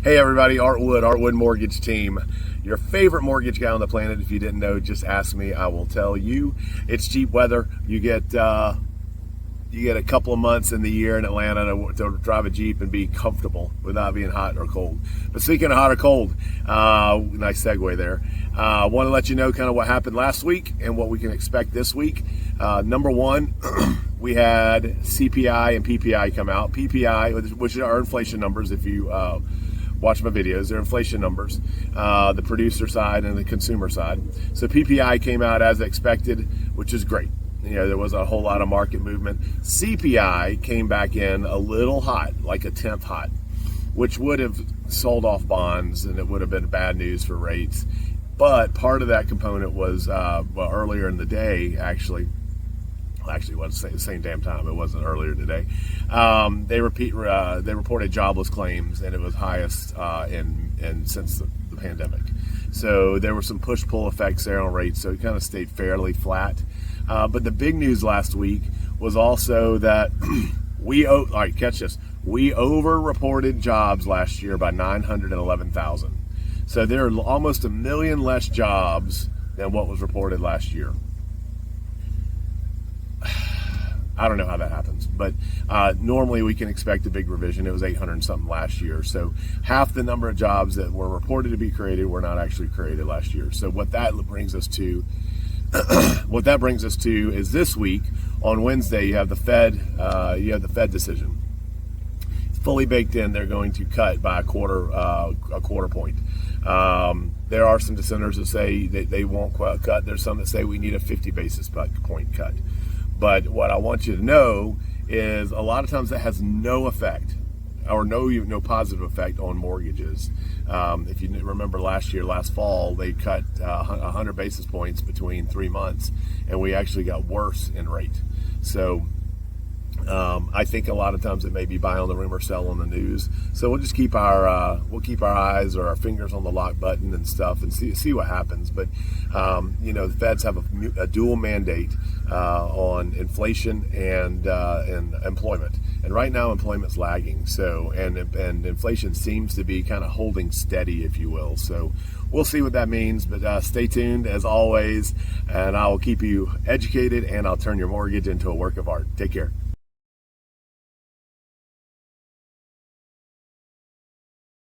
Hey everybody, Art Wood Mortgage Team. Your favorite mortgage guy on the planet. If you didn't know, just ask me, I will tell you. It's cheap weather. You get a couple of months in the year in Atlanta to drive a Jeep and be comfortable without being hot or cold. But speaking of hot or cold, nice segue there. I want to let you know kind of what happened last week and what we can expect this week. Number one, we had CPI and PPI come out. PPI, which are our inflation numbers, if you watch my videos, they're inflation numbers, the producer side and the consumer side. So PPI came out as expected, which is great. You know, there was a whole lot of market movement. CPI came back in a little hot, like a tenth hot, which would have sold off bonds and it would have been bad news for rates. But part of that component was earlier in the day, actually it was the same damn time. It wasn't earlier today. They reported jobless claims, and it was highest since the pandemic. So there were some push-pull effects there on rates. So it kind of stayed fairly flat. But the big news last week was also that all right, catch this. We over-reported jobs last year by 911,000. So there are almost 1 million less jobs than what was reported last year. I don't know how that happens, but normally we can expect a big revision. It was 800 and something last year. So half the number of jobs that were reported to be created were not actually created last year. So what that brings us to, is this week on Wednesday, you have the Fed decision. It's fully baked in. They're going to cut by a quarter point. There are some dissenters that say they won't cut. There's some that say we need a 50 basis point cut. But what I want you to know is a lot of times that has no effect or no positive effect on mortgages. If you remember last fall, they cut 100 basis points between 3 months, and we actually got worse in rate. So I think a lot of times it may be buy on the rumor, sell on the news. So we'll just keep our eyes or our fingers on the lock button and stuff and see what happens. But the Feds have a dual mandate on inflation and employment. And right now employment's lagging. So and inflation seems to be kind of holding steady, if you will. So we'll see what that means. But stay tuned as always, and I will keep you educated, and I'll turn your mortgage into a work of art. Take care.